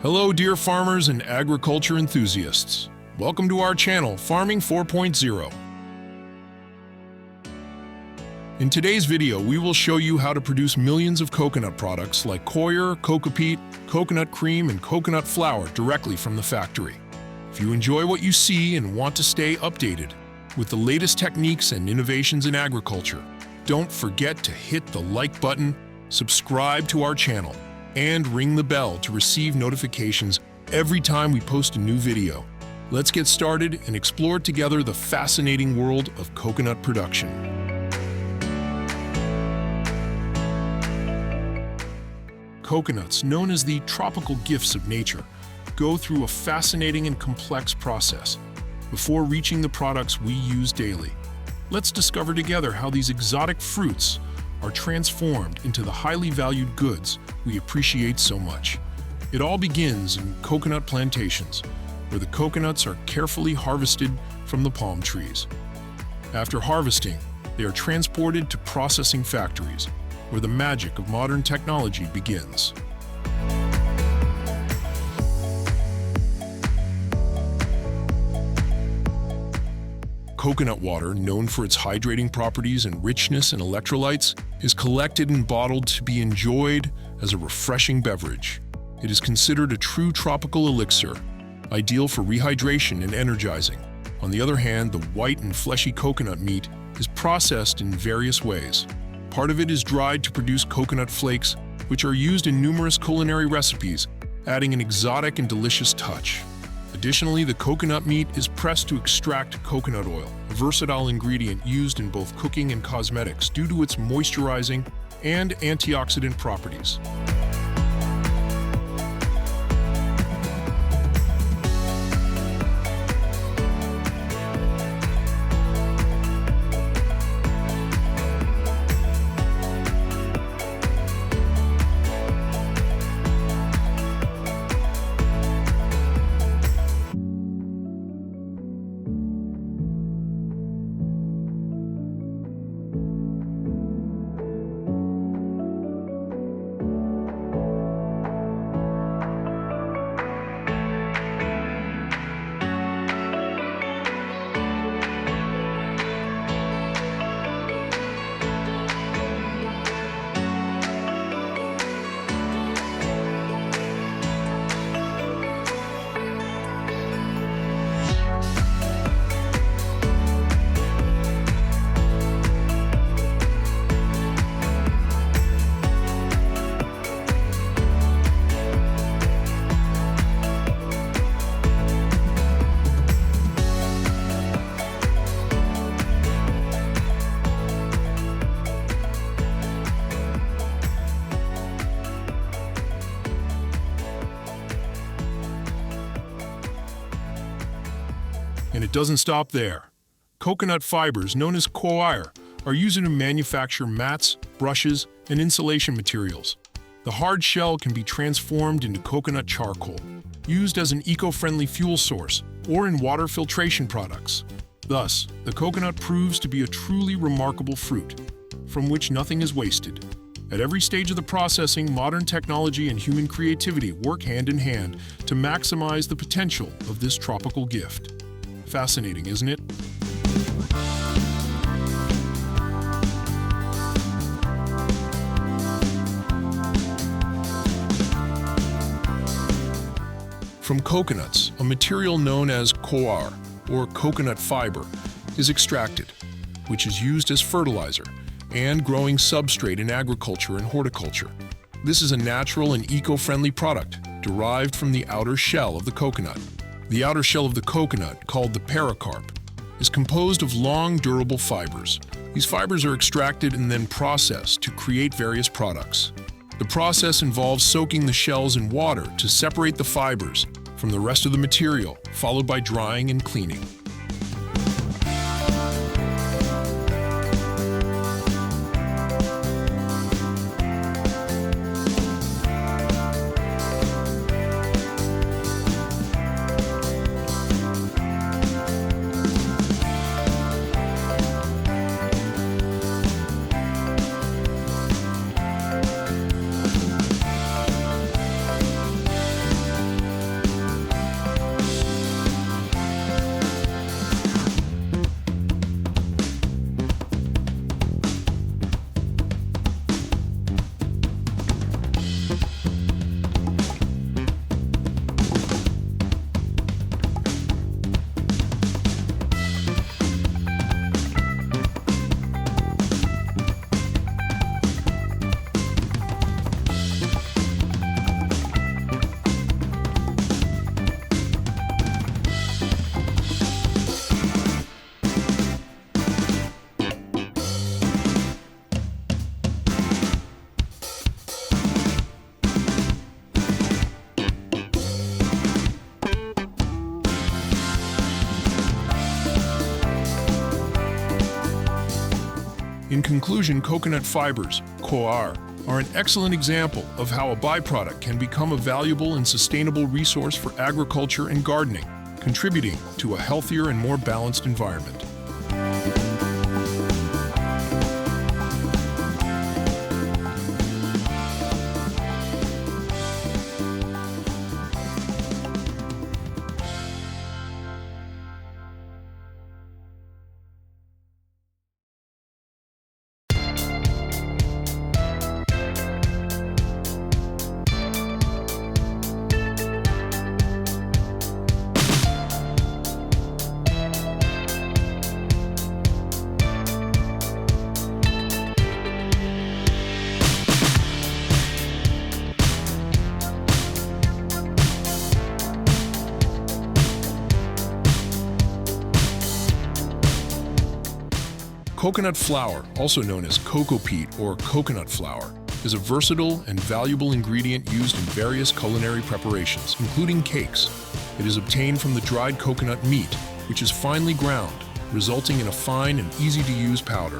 Hello, dear farmers and agriculture enthusiasts. Welcome to our channel, Farming 4.0. In today's video, we will show you how to produce millions of coconut products like Coir, Cocopeat, coconut cream, and coconut flour directly from the factory. If you enjoy what you see and want to stay updated with the latest techniques and innovations in agriculture, don't forget to hit the like button, subscribe to our channel, and ring the bell to receive notifications every time we post a new video. Let's get started and explore together the fascinating world of coconut production. Coconuts, known as the tropical gifts of nature, go through a fascinating and complex process before reaching the products we use daily. Let's discover together how these exotic fruits are transformed into the highly valued goods we appreciate so much. It all begins in coconut plantations, where the coconuts are carefully harvested from the palm trees. After harvesting, they are transported to processing factories, where the magic of modern technology begins. Coconut water, known for its hydrating properties and richness in electrolytes, is collected and bottled to be enjoyed as a refreshing beverage. It is considered a true tropical elixir, ideal for rehydration and energizing. On the other hand, the white and fleshy coconut meat is processed in various ways. Part of it is dried to produce coconut flakes, which are used in numerous culinary recipes, adding an exotic and delicious touch. Additionally, the coconut meat is pressed to extract coconut oil, a versatile ingredient used in both cooking and cosmetics due to its moisturizing and antioxidant properties. And it doesn't stop there. Coconut fibers, known as coir, are used to manufacture mats, brushes, and insulation materials. The hard shell can be transformed into coconut charcoal, used as an eco-friendly fuel source or in water filtration products. Thus, the coconut proves to be a truly remarkable fruit, from which nothing is wasted. At every stage of the processing, modern technology and human creativity work hand in hand to maximize the potential of this tropical gift. Fascinating, isn't it? From coconuts, a material known as coir, or coconut fiber, is extracted, which is used as fertilizer and growing substrate in agriculture and horticulture. This is a natural and eco-friendly product derived from the outer shell of the coconut. The outer shell of the coconut, called the pericarp, is composed of long, durable fibers. These fibers are extracted and then processed to create various products. The process involves soaking the shells in water to separate the fibers from the rest of the material, followed by drying and cleaning. In conclusion, coconut fibers, Coir, are an excellent example of how a byproduct can become a valuable and sustainable resource for agriculture and gardening, contributing to a healthier and more balanced environment. Coconut flour, also known as Cocopeat or coconut flour, is a versatile and valuable ingredient used in various culinary preparations, including cakes. It is obtained from the dried coconut meat, which is finely ground, resulting in a fine and easy-to-use powder.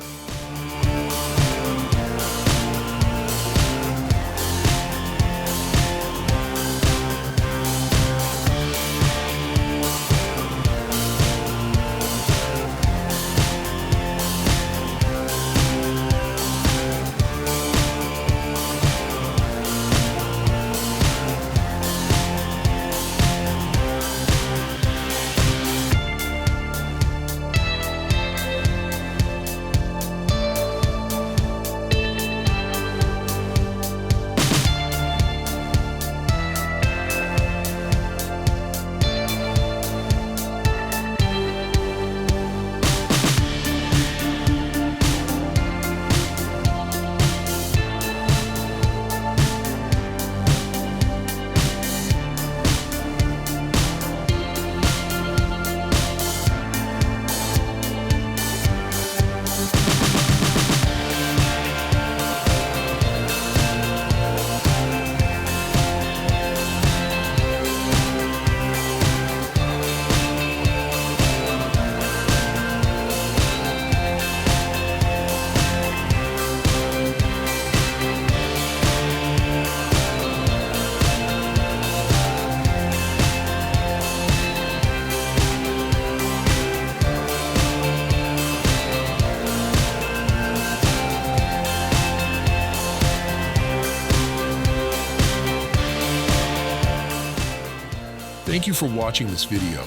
Thank you for watching this video.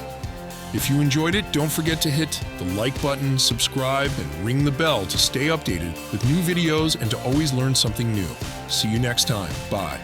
If you enjoyed it, don't forget to hit the like button, subscribe, and ring the bell to stay updated with new videos and to always learn something new. See you next time. Bye.